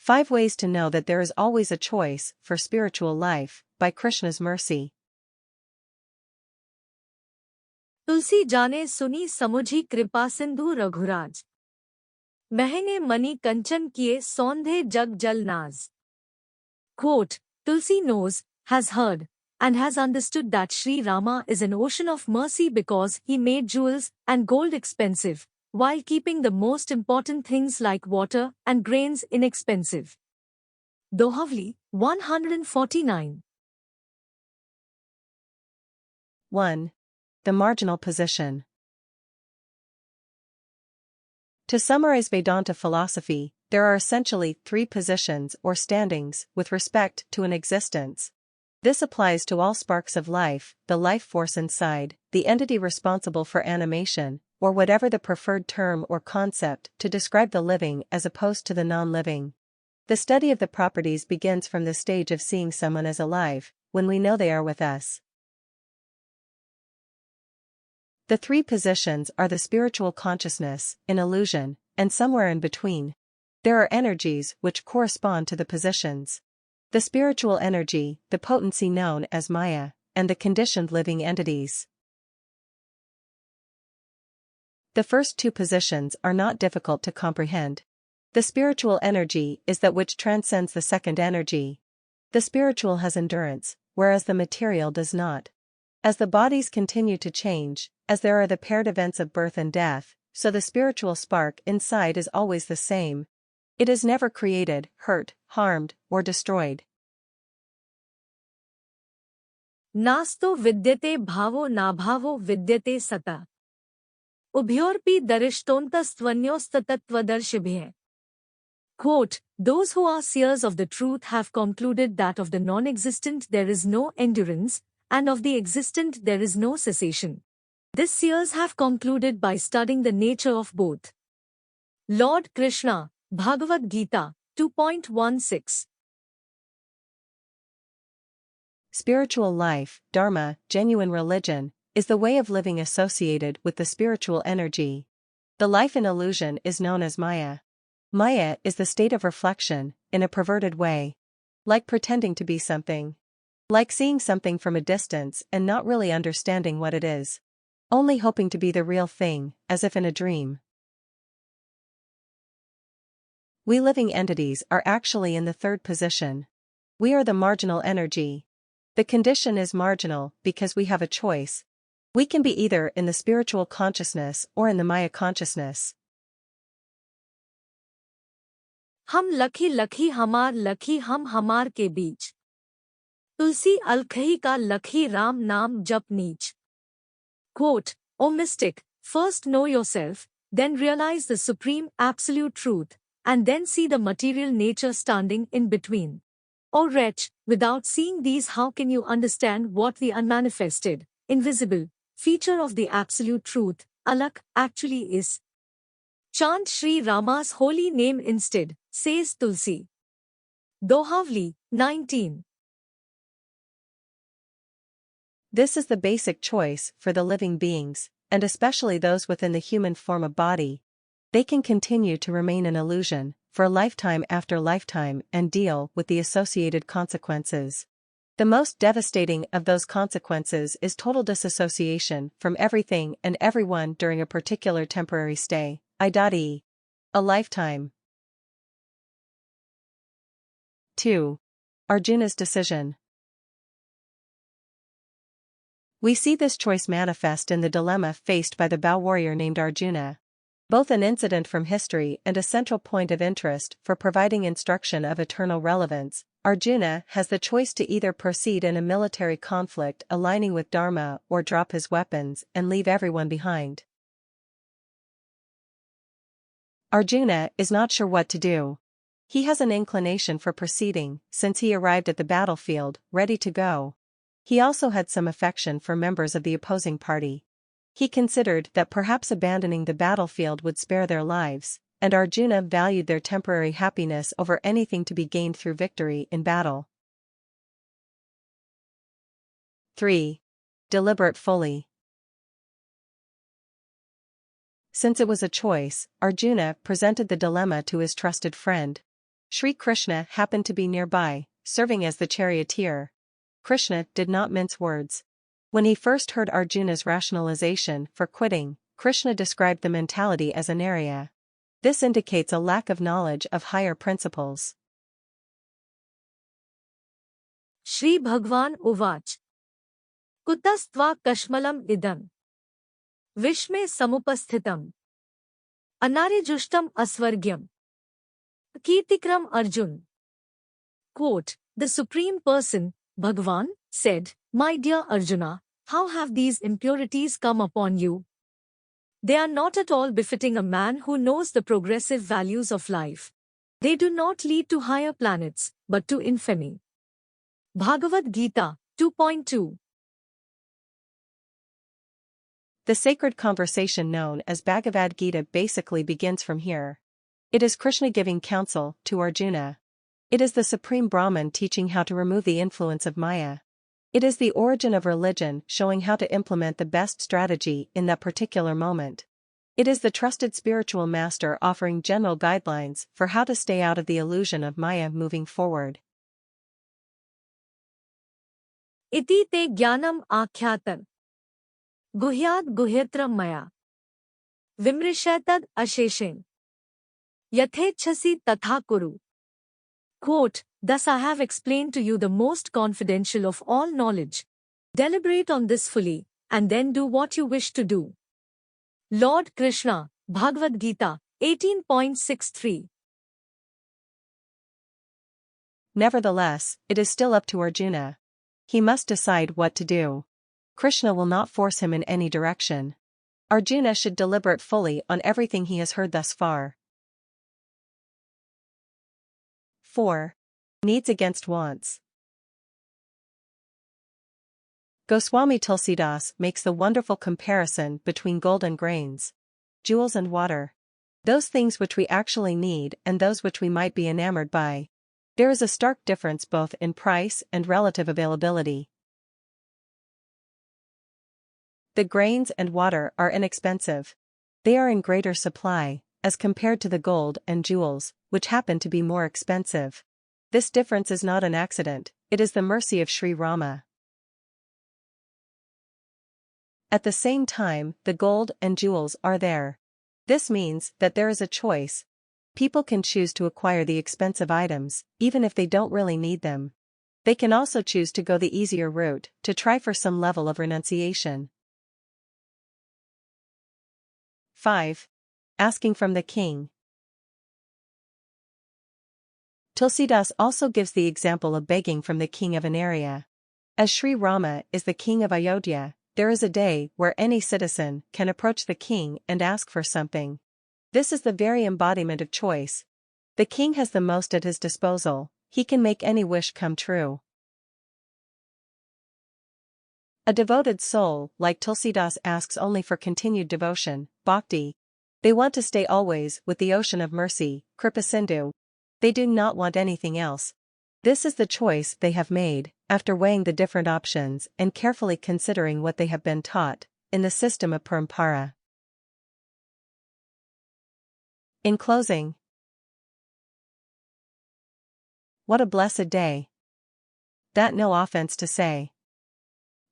5 Ways to Know That There Is Always a Choice for Spiritual Life, by Krishna's Mercy. तुलसी जाने सुनी समुझी कृपा सिंधु रघुराज महंगे मणि कंचन किए सौंधे जग जल नाज. Quote, Tulsi knows, has heard, and has understood that Shri Rama is an ocean of mercy because he made jewels and gold expensive, while keeping the most important things like water and grains inexpensive. Dohavali, 149. 1. The marginal position. To summarize Vedanta philosophy, there are essentially 3 positions or standings with respect to an existence. This applies to all sparks of life, the life force inside, the entity responsible for animation, or whatever the preferred term or concept to describe the living as opposed to the non-living. The study of the properties begins from the stage of seeing someone as alive, when we know they are with us. The 3 positions are the spiritual consciousness, in illusion, and somewhere in between. There are energies which correspond to the positions. The spiritual energy, the potency known as Maya, and the conditioned living entities. The first 2 positions are not difficult to comprehend. The spiritual energy is that which transcends the second energy. The spiritual has endurance, whereas the material does not. As the bodies continue to change, as there are the paired events of birth and death, so the spiritual spark inside is always the same. It is never created, hurt, harmed, or destroyed. नास्तो विद्यते भावो नाभावो विद्यते सता उभयोरपि दरिष्टोन्तस्त्वन्योस्ततत्वदर्शिभिः. Quote, those who are seers of the truth have concluded that of the non-existent there is no endurance, and of the existent there is no cessation. This seers have concluded by studying the nature of both. Lord Krishna, Bhagavad-gita, 2.16. Spiritual life, dharma, genuine religion, is the way of living associated with the spiritual energy. The life in illusion is known as Maya. Maya is the state of reflection, in a perverted way. Like pretending to be something. Like seeing something from a distance and not really understanding what it is. Only hoping to be the real thing, as if in a dream. We living entities are actually in the 3rd position. We are the marginal energy. The condition is marginal because we have a choice. We can be either in the spiritual consciousness or in the Maya consciousness. हम लखी लखी हमार लखी हम हमार के बीच तुलसी अलखही का लखी राम नाम जप नीच. Quote, O mystic, first know yourself, then realize the supreme absolute truth, and then see the material nature standing in between. O wretch, without seeing these how can you understand what the unmanifested, invisible, feature of the absolute truth, alak, actually is? Chant Shri Rama's holy name instead, says Tulsi. Dohavali, 19. This is the basic choice for the living beings, and especially those within the human form of body. They can continue to remain in illusion, for lifetime after lifetime and deal with the associated consequences. The most devastating of those consequences is total disassociation from everything and everyone during a particular temporary stay, i.e., a lifetime. 2. Arjuna's decision. We see this choice manifest in the dilemma faced by the bow warrior named Arjuna. Both an incident from history and a central point of interest for providing instruction of eternal relevance, Arjuna has the choice to either proceed in a military conflict aligning with Dharma or drop his weapons and leave everyone behind. Arjuna is not sure what to do. He has an inclination for proceeding, since he arrived at the battlefield, ready to go. He also had some affection for members of the opposing party. He considered that perhaps abandoning the battlefield would spare their lives, and Arjuna valued their temporary happiness over anything to be gained through victory in battle. 3. Deliberate folly. Since it was a choice, Arjuna presented the dilemma to his trusted friend. Shri Krishna happened to be nearby, serving as the charioteer. Krishna did not mince words. When he first heard Arjuna's rationalization for quitting, Krishna described the mentality as anarya. This indicates a lack of knowledge of higher principles. Shri Bhagwan Uvach Kutastva Kashmalam Idam Vishme Samupasthitam Anarijushtam Asvargyam Kirtikram Arjun. Quote, the Supreme Person, Bhagavan, said, My dear Arjuna, how have these impurities come upon you? They are not at all befitting a man who knows the progressive values of life. They do not lead to higher planets, but to infamy. Bhagavad-gita 2.2. The sacred conversation known as Bhagavad-gita basically begins from here. It is Krishna giving counsel to Arjuna. It is the supreme Brahman teaching how to remove the influence of Maya. It is the origin of religion showing how to implement the best strategy in that particular moment. It is the trusted spiritual master offering general guidelines for how to stay out of the illusion of Maya moving forward. Iti te jnanam akhyatan guhyad guhyatram maya vimrishatad asheshen yathechhasi tatha kuru. Quote, thus I have explained to you the most confidential of all knowledge. Deliberate on this fully, and then do what you wish to do. Lord Krishna, Bhagavad-gita 18.63. Nevertheless, it is still up to Arjuna. He must decide what to do. Krishna will not force him in any direction. Arjuna should deliberate fully on everything he has heard thus far. 4. Needs against wants. Goswami Tulsidas makes the wonderful comparison between gold and grains, jewels and water. Those things which we actually need and those which we might be enamored by. There is a stark difference both in price and relative availability. The grains and water are inexpensive. They are in greater supply, as compared to the gold and jewels, which happen to be more expensive. This difference is not an accident, it is the mercy of Shri Rama. At the same time, the gold and jewels are there. This means that there is a choice. People can choose to acquire the expensive items, even if they don't really need them. They can also choose to go the easier route, to try for some level of renunciation. 5. Asking from the king. Tulsidas also gives the example of begging from the king of an area. As Shri Rama is the king of Ayodhya, there is a day where any citizen can approach the king and ask for something. This is the very embodiment of choice. The king has the most at his disposal, he can make any wish come true. A devoted soul like Tulsidas asks only for continued devotion, bhakti. They want to stay always with the ocean of mercy, Kripa Sindhu. They do not want anything else. This is the choice they have made, after weighing the different options and carefully considering what they have been taught, in the system of parampara. In closing, what a blessed day. That no offense to say.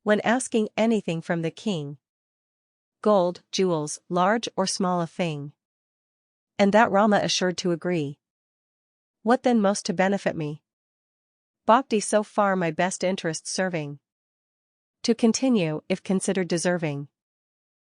When asking anything from the king, gold, jewels, large or small a thing. And that Rama assured to agree. What then most to benefit me? Bhakti so far my best interest serving. To continue if considered deserving.